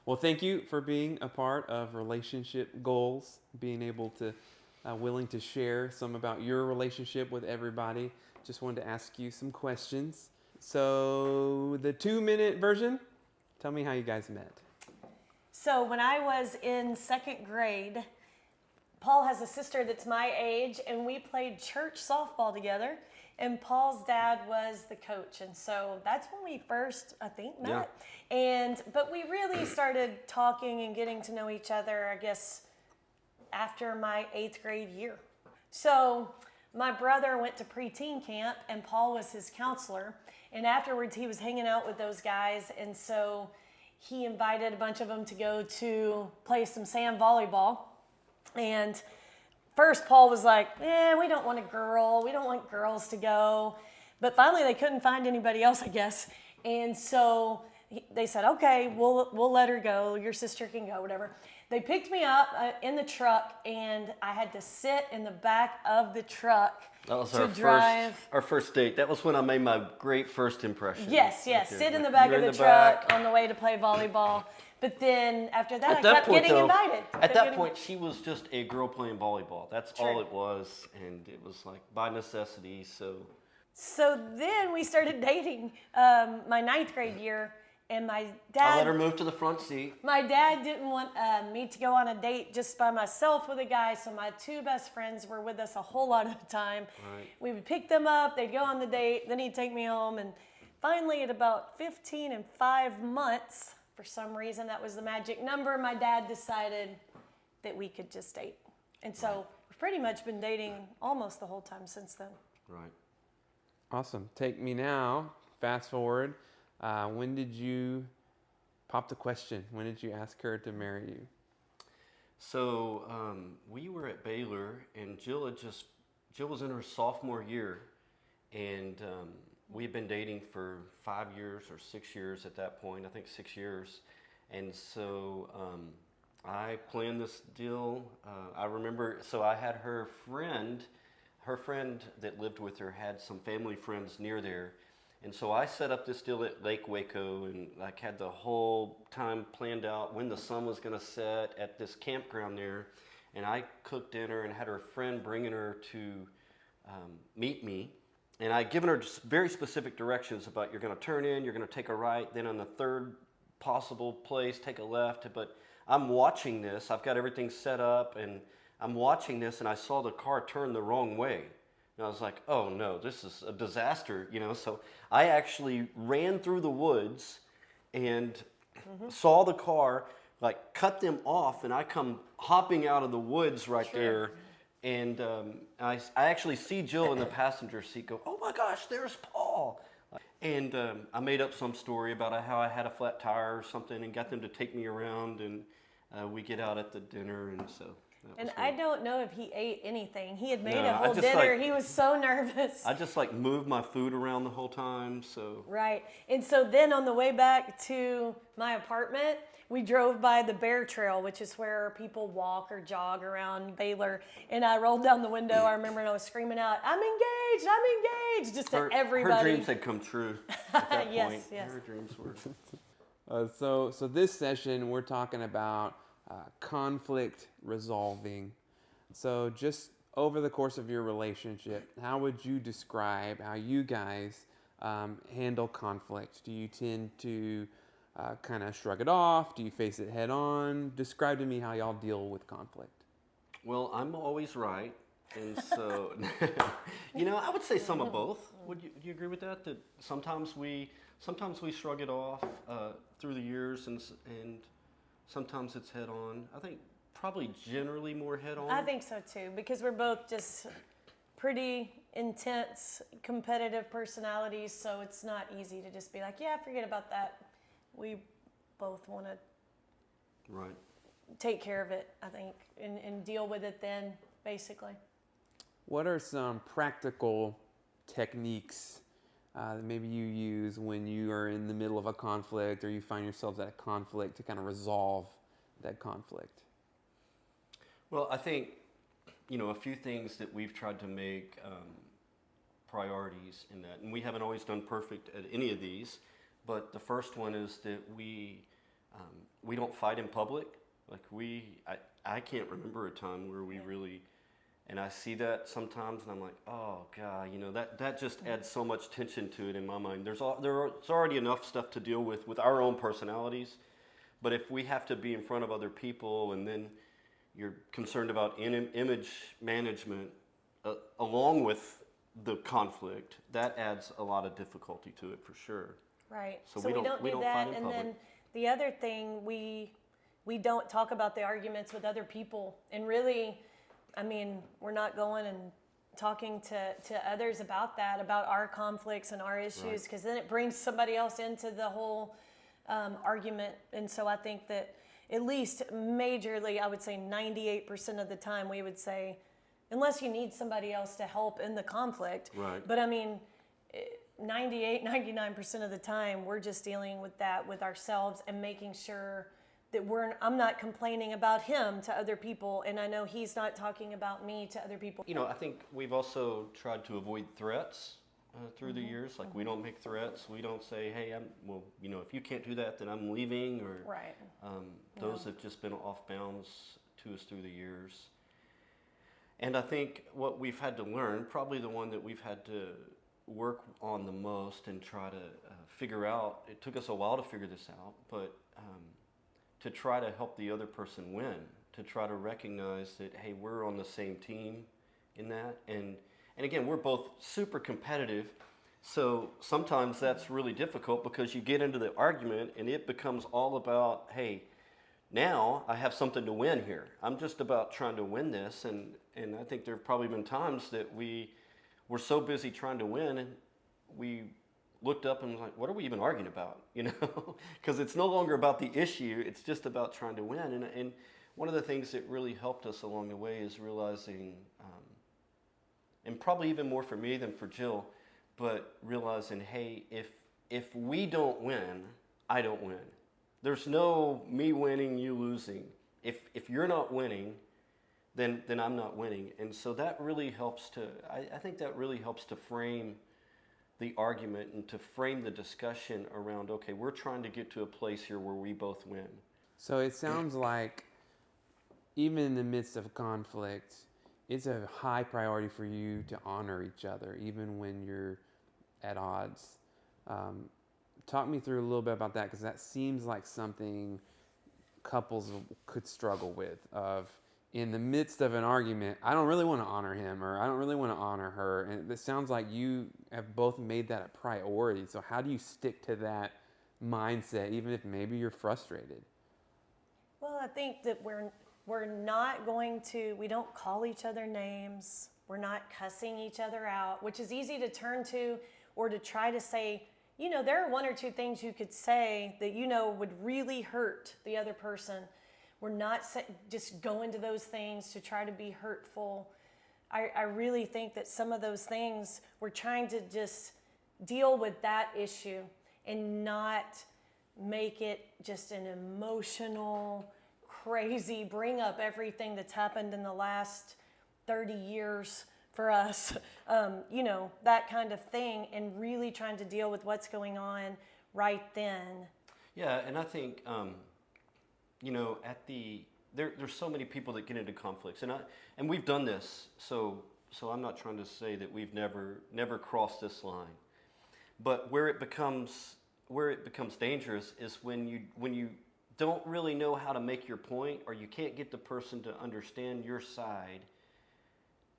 Well, thank you for being a part of Relationship Goals, being able to, willing to share some about your relationship with everybody. Just wanted to ask you some questions. So, the 2 minute version, tell me how you guys met. So when I was in second grade, Paul has a sister that's my age, and we played church softball together. And Paul's dad was the coach, and so that's when we first, I think, met. But we really started talking and getting to know each other, I guess, after my 8th grade year. So my brother went to preteen camp, and Paul was his counselor. And afterwards, he was hanging out with those guys, and so he invited a bunch of them to go to play some sand volleyball. And first, Paul was like, we don't want a girl. We don't want girls to go. But finally, they couldn't find anybody else, I guess. And so they said, okay, we'll let her go. Your sister can go, whatever. They picked me up in the truck, and I had to sit in the back of the truck That was to drive. our first date. That was when I made my great first impression. Yes, Right there. sit in the back You're of in the back. truck on the way to play volleyball. But then after that, I At that kept point, getting though, invited. at that point, she was just a girl playing volleyball. That's True. all it was, and it was like by necessity. So then we started dating my 9th grade year, and my I let her dad, move to the front seat. my dad didn't want me to go on a date just by myself with a guy. So my two best friends were with us a whole lot of the time. Right. We would pick them up, they'd go on the date, then he'd take me home, and finally at about 15 and 5 months, for some reason that was the magic number, my dad decided that we could just date. And so we've pretty much been dating almost the whole time since then. Right. Awesome. Take me now, fast forward. When did you pop the question? When did you ask her to marry you? So we were at Baylor, and Jill was in her sophomore year, and we had been dating for 5 years or 6 years at that point. I think 6 years, and so I planned this deal. I remember, so I had her friend that lived with her had some family friends near there. And so I set up this deal at Lake Waco, and like had the whole time planned out when the sun was going to set at this campground there. And I cooked dinner and had her friend bringing her to meet me. And I'd given her just very specific directions about you're going to turn in, you're going to take a right, then on the third possible place, take a left. But I'm watching this. I've got everything set up, and I'm watching this, and I saw the car turn the wrong way. And I was like, oh no, this is a disaster, So I actually ran through the woods and saw the car, like cut them off, and I come hopping out of the woods right there. And I actually see Jill in the passenger seat go, oh my gosh, there's Paul. And I made up some story about how I had a flat tire or something and got them to take me around, and we get out at the dinner, and so. And I don't know if he ate anything. He had made No, a whole dinner. He was so nervous. I just moved my food around the whole time, so. Right. And so then on the way back to my apartment, we drove by the Bear Trail, which is where people walk or jog around Baylor. And I rolled down the window. I remember, and I was screaming out, I'm engaged, just to everybody. Her dreams had come true at that Yes, point. yes. Her dreams were. So this session, we're talking about conflict resolving. So just over the course of your relationship, how would you describe how you guys handle conflict? Do you tend to kind of shrug it off? Do you face it head on? Describe to me how y'all deal with conflict. Well, I'm always right, and so I would say some of both. Would you agree with that? That sometimes we shrug it off through the years, and sometimes it's head on. I think probably generally more head on. I think so too, because we're both just pretty intense, competitive personalities, so it's not easy to just be like, yeah, forget about that. We both want to Right. take care of it, I think, and deal with it then, basically. What are some practical techniques that maybe you use when you are in the middle of a conflict or you find yourselves at a conflict to kind of resolve that conflict? Well, I think, a few things that we've tried to make priorities in that, and we haven't always done perfect at any of these, but the first one is that we We don't fight in public. Like I can't remember a time where we really, and I see that sometimes, and I'm like, oh God, that just adds so much tension to it in my mind. There's already enough stuff to deal with our own personalities, but if we have to be in front of other people, and then you're concerned about image management along with the conflict, that adds a lot of difficulty to it for sure. Right. So So we don't we do don't that. fight in And public. then the other thing, we don't talk about the arguments with other people. And really, I mean, we're not going and talking to others about that, about our conflicts and our issues, because then it brings somebody else into the whole argument. And so I think that at least majorly, I would say 98% of the time, we would say, unless you need somebody else to help in the conflict. Right. But I mean, 99% of the time, we're just dealing with that with ourselves and making sure that I'm not complaining about him to other people, and I know he's not talking about me to other people. I think we've also tried to avoid threats through the years. Like we don't make threats. We don't say, hey, if you can't do that, then I'm leaving. Or Right. Those have just been off bounds to us through the years. And I think what we've had to learn, probably the one that we've had to work on the most and try to figure out, it took us a while to figure this out, but to try to help the other person win, to try to recognize that, hey, we're on the same team in that. And again, we're both super competitive, so sometimes that's really difficult because you get into the argument and it becomes all about, hey, now I have something to win here. I'm just about trying to win this, and I think there have probably been times that we were so busy trying to win, and we looked up and was like, what are we even arguing about? Because it's no longer about the issue, it's just about trying to win. And one of the things that really helped us along the way is realizing, and probably even more for me than for Jill, but realizing, hey, if we don't win, I don't win. There's no me winning, you losing. If you're not winning, then I'm not winning. And so that really helps I think that really helps to frame the argument and to frame the discussion around, okay, we're trying to get to a place here where we both win. So it sounds like even in the midst of conflict, it's a high priority for you to honor each other, even when you're at odds. Talk me through a little bit about that, because that seems like something couples could struggle with, of in the midst of an argument, I don't really want to honor him, or I don't really want to honor her. And it sounds like you have both made that a priority. So how do you stick to that mindset, even if maybe you're frustrated? Well, I think that we're not going to, we don't call each other names. We're not cussing each other out, which is easy to turn to or to try to say, there are one or two things you could say that would really hurt the other person. We're not just going to those things to try to be hurtful. I really think that some of those things, we're trying to just deal with that issue and not make it just an emotional, crazy, bring up everything that's happened in the last 30 years for us, that kind of thing, and really trying to deal with what's going on right then. Yeah, and I think, there's so many people that get into conflicts, and we've done this, so I'm not trying to say that we've never crossed this line, but where it becomes dangerous is when you don't really know how to make your point, or you can't get the person to understand your side,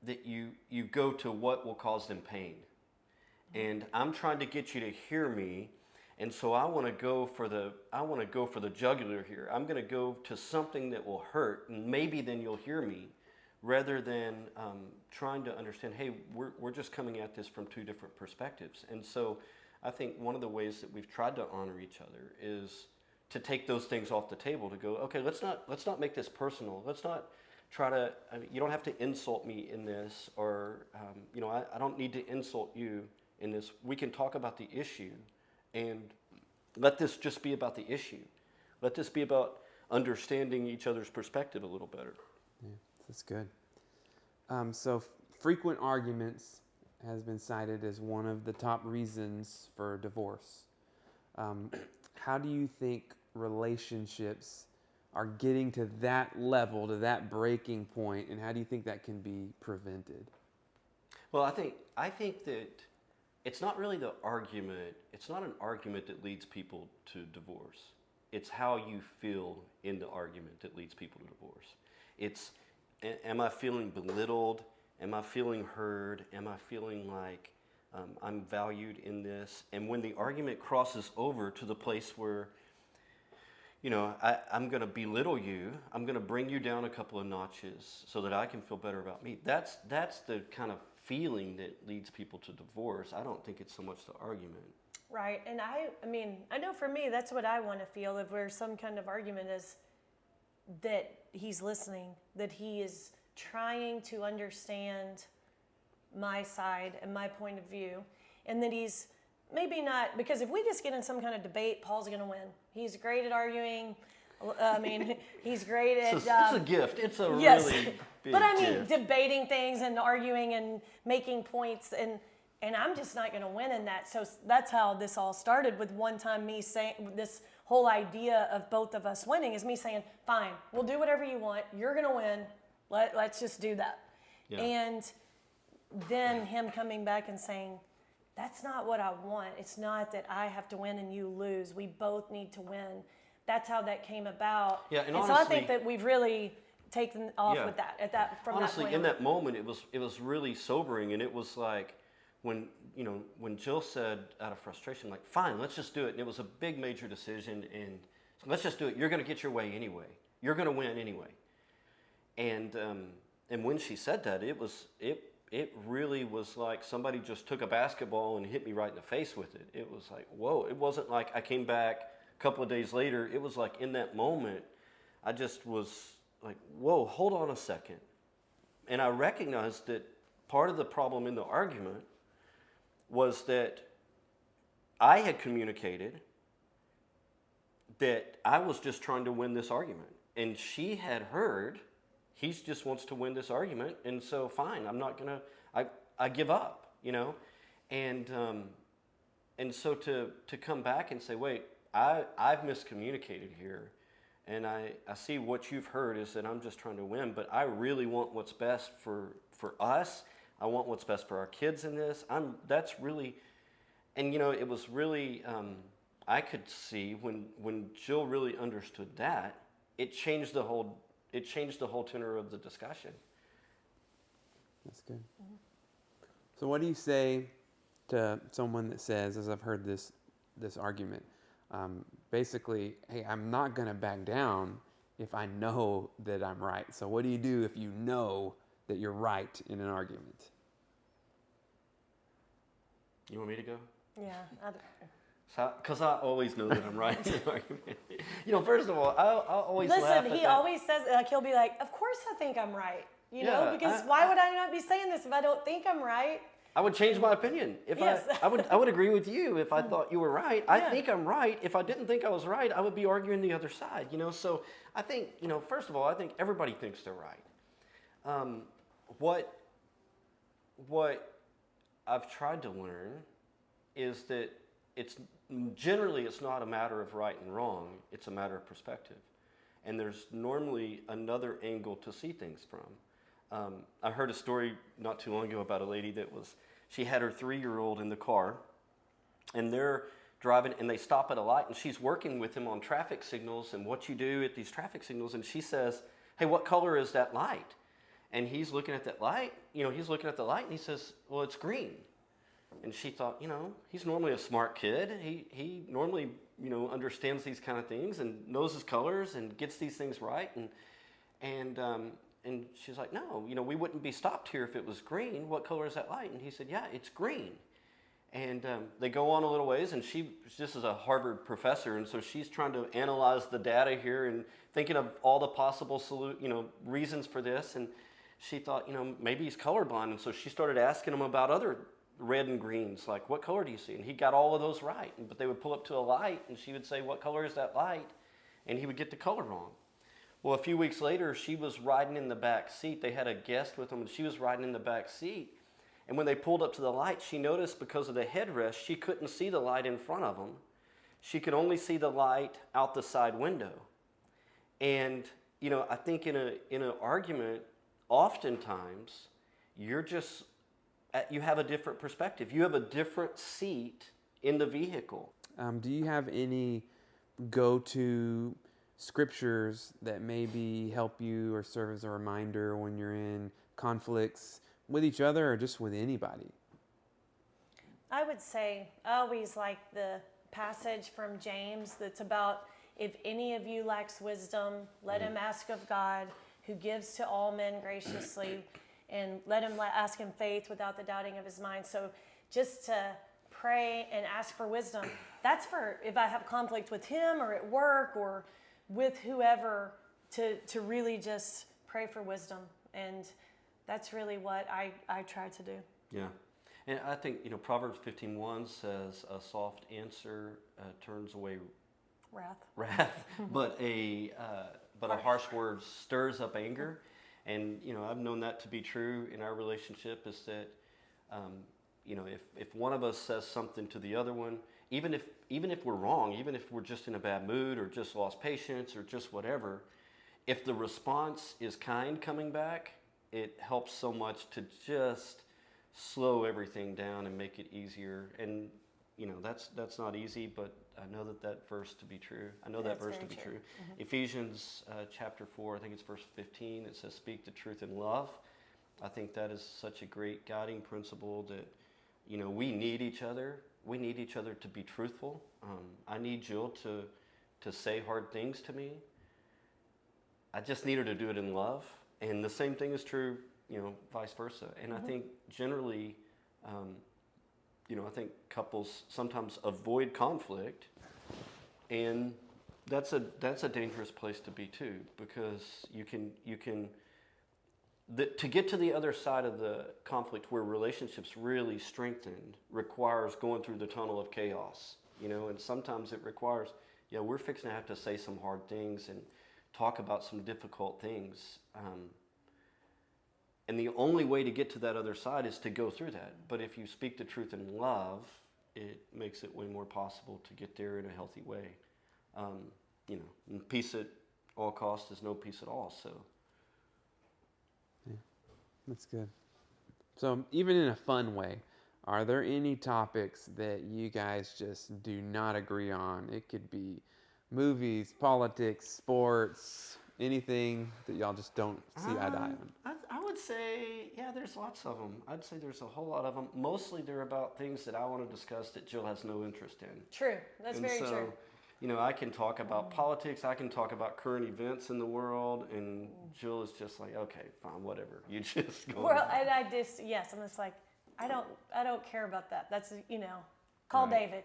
that you go to what will cause them pain. And I'm trying to get you to hear me, and so I want to go for the jugular here. I'm going to go to something that will hurt, and maybe then you'll hear me, rather than trying to understand, hey, we're just coming at this from two different perspectives. And so I think one of the ways that we've tried to honor each other is to take those things off the table, to go, okay, let's not make this personal. Let's not try to, you don't have to insult me in this, or, I don't need to insult you in this. We can talk about the issue, and let this just be about the issue. Let this be about understanding each other's perspective a little better. Yeah, that's good. So frequent arguments has been cited as one of the top reasons for divorce. How do you think relationships are getting to that level, to that breaking point, and how do you think that can be prevented? Well, I think that it's not really the argument. It's not an argument that leads people to divorce. It's how you feel in the argument that leads people to divorce. It's, am I feeling belittled? Am I feeling heard? Am I feeling like I'm valued in this? And when the argument crosses over to the place where, you know, I'm going to belittle you, I'm going to bring you down a couple of notches so that I can feel better about me. That's the kind of feeling that leads people to divorce. I don't think it's so much the argument. Right. And I mean, I know for me, that's what I want to feel if there's some kind of argument, is that he's listening, that he is trying to understand my side and my point of view, and that he's maybe not, because if we just get in some kind of debate, Paul's going to win. He's great at arguing. I mean, he's great at... It's a gift. It's a yes. really big But I mean, gift. debating things and arguing and making points, and I'm just not going to win in that. So that's how this all started, with one time me saying, this whole idea of both of us winning is me saying, fine, we'll do whatever you want. You're going to win. Let's just do that. Yeah. And then him coming back and saying, that's not what I want. It's not that I have to win and you lose. We both need to win. That's how that came about. Yeah, and so I honestly- think that we've really taken off Yeah. with that from Honestly, that point in on. that moment, it was really sobering, and it was like when Jill said out of frustration, like, "Fine, let's just do it." And it was a big, major decision, and so let's just do it. You're going to get your way anyway. You're going to win anyway. And when she said that, it really was like somebody just took a basketball and hit me right in the face with it. It was like, whoa! It wasn't like I came back a couple of days later. It was like in that moment, I just was like, whoa, hold on a second. And I recognized that part of the problem in the argument was that I had communicated that I was just trying to win this argument. And she had heard, he just wants to win this argument, and so fine, I'm not gonna, I give up, you know? And so to come back and say, wait, I've miscommunicated here, and I see what you've heard is that I'm just trying to win, but I really want what's best for us. I want what's best for our kids in this. That's really, and you know, it was really, I could see when Jill really understood that, it changed the whole tenor of the discussion. That's good. So what do you say to someone that says, as I've heard this argument, basically, hey, I'm not going to back down if I know that I'm right. So what do you do if you know that you're right in an argument? You want me to go? Yeah. Because I always know that I'm right in an argument. You know, first of all, I always laugh Listen, at he that. always says, like, he'll be like, of course I think I'm right. You know, Yeah, because why would I not be saying this if I don't think I'm right? I would change my opinion. If Yes. I would agree with you if I thought you were right. I Yeah. think I'm right. If I didn't think I was right, I would be arguing the other side. You know, so I think, you know, first of all, I think everybody thinks they're right. What I've tried to learn is that it's not a matter of right and wrong. It's a matter of perspective, and there's normally another angle to see things from. I heard a story not too long ago about a lady she had her 3-year-old in the car, and they're driving, and they stop at a light, and she's working with him on traffic signals and what you do at these traffic signals, and she says, "Hey, what color is that light?" And he's looking at that light, and he says, "Well, it's green." And she thought, you know, he's normally a smart kid. He normally, you know, understands these kind of things and knows his colors and gets these things right. And she's like, no, you know, we wouldn't be stopped here if it was green. What color is that light? And he said, yeah, it's green. And they go on a little ways, and this is a Harvard professor, and so she's trying to analyze the data here and thinking of all the possible reasons for this. And she thought, you know, maybe he's colorblind. And so she started asking him about other red and greens, like, what color do you see? And he got all of those right. But they would pull up to a light, and she would say, what color is that light? And he would get the color wrong. Well, a few weeks later, she was riding in the back seat. They had a guest with them, and she was riding in the back seat. And when they pulled up to the light, she noticed because of the headrest, she couldn't see the light in front of them. she could only see the light out the side window. And, you know, I think in an argument, oftentimes, you have a different perspective. You have a different seat in the vehicle. Do you have any go-to scriptures that maybe help you or serve as a reminder when you're in conflicts with each other or just with anybody? I would say I always like the passage from James that's about, if any of you lacks wisdom, let him ask of God, who gives to all men graciously, and let him ask him faith without the doubting of his mind. So just to pray and ask for wisdom, that's for if I have conflict with him or at work or with whoever, to really just pray for wisdom. And that's really what I try to do. Yeah. And I think, you know, Proverbs 15:1 says, a soft answer turns away wrath, but a harsh word stirs up anger. And, you know, I've known that to be true in our relationship, is that, you know, if one of us says something to the other one, even if we're wrong, even if we're just in a bad mood or just lost patience or just whatever, if the response is kind coming back, it helps so much to just slow everything down and make it easier. And, you know, that's not easy, but I know that verse to be true. I know that verse to be true. Mm-hmm. Ephesians chapter 4, I think it's verse 15, it says, speak the truth in love. I think that is such a great guiding principle that, you know, we need each other. We need each other to be truthful. I need Jill to say hard things to me. I just need her to do it in love. And the same thing is true, you know, vice versa. And I think generally, you know, I think couples sometimes avoid conflict, and that's a dangerous place to be too, because you can to get to the other side of the conflict where relationships really strengthened requires going through the tunnel of chaos, you know, and sometimes it requires, yeah, we're fixing to have to say some hard things and talk about some difficult things. And the only way to get to that other side is to go through that. But if you speak the truth in love, it makes it way more possible to get there in a healthy way. You know, and peace at all costs is no peace at all. So, yeah, that's good. So even in a fun way, are there any topics that you guys just do not agree on? It could be movies, politics, sports, anything that y'all just don't see eye to eye on. I would say, yeah, there's lots of them. I'd say there's a whole lot of them. Mostly they're about things that I want to discuss that Jill has no interest in. True. That's and very so, true. You know, I can talk about politics. I can talk about current events in the world. And Jill is just like, okay, fine, whatever. You just go. Well, and I'm just like, I don't care about that. That's, you know, call David.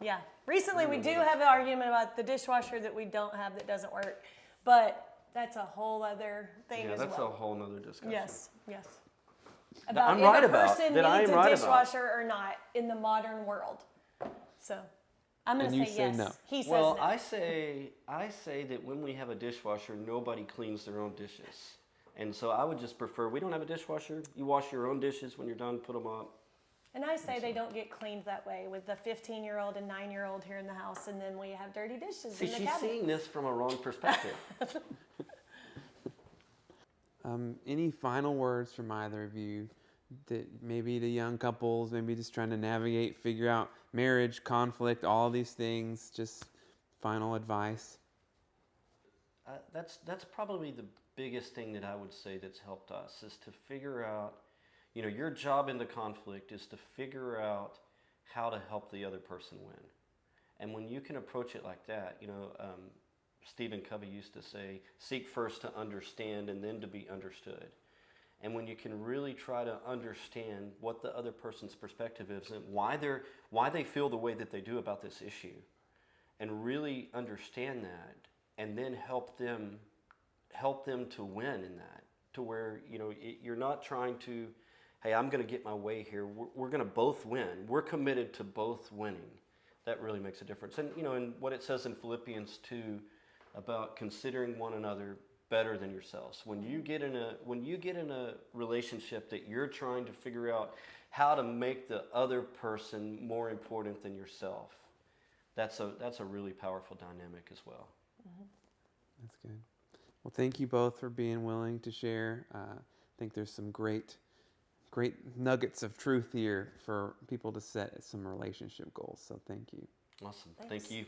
Yeah. Recently, we do have an argument about the dishwasher that we don't have that doesn't work, but that's a whole other thing as well. Yeah, that's a whole nother discussion. Yes. That I'm if right a about, person that I needs am a right dishwasher or not in the modern world. So, I'm going to say yes. No. He says Well, no. I say that when we have a dishwasher, nobody cleans their own dishes. And so I would just prefer, we don't have a dishwasher. You wash your own dishes when you're done, put them up. And I say they don't get cleaned that way with the 15-year-old and 9-year-old here in the house, and then we have dirty dishes See, in the she's cabinet. seeing this from a wrong perspective. Any final words from either of you that maybe to young couples, maybe just trying to navigate, figure out marriage, conflict, all these things, just final advice? That's probably the biggest thing that I would say that's helped us, is to figure out, you know, your job in the conflict is to figure out how to help the other person win. And when you can approach it like that, you know, Stephen Covey used to say, seek first to understand and then to be understood. And when you can really try to understand what the other person's perspective is and why they feel the way that they do about this issue, and really understand that, and then help them to win in that, to where, you know, you're not trying to, hey, I'm going to get my way here. We're going to both win. We're committed to both winning. That really makes a difference. And, you know, and what it says in Philippians 2 about considering one another better than yourselves. When you get in a relationship that you're trying to figure out how to make the other person more important than yourself. That's a really powerful dynamic as well. That's good. Well, thank you both for being willing to share. I think there's some great nuggets of truth here for people to set some relationship goals. So thank you. Awesome. Thanks. Thank you.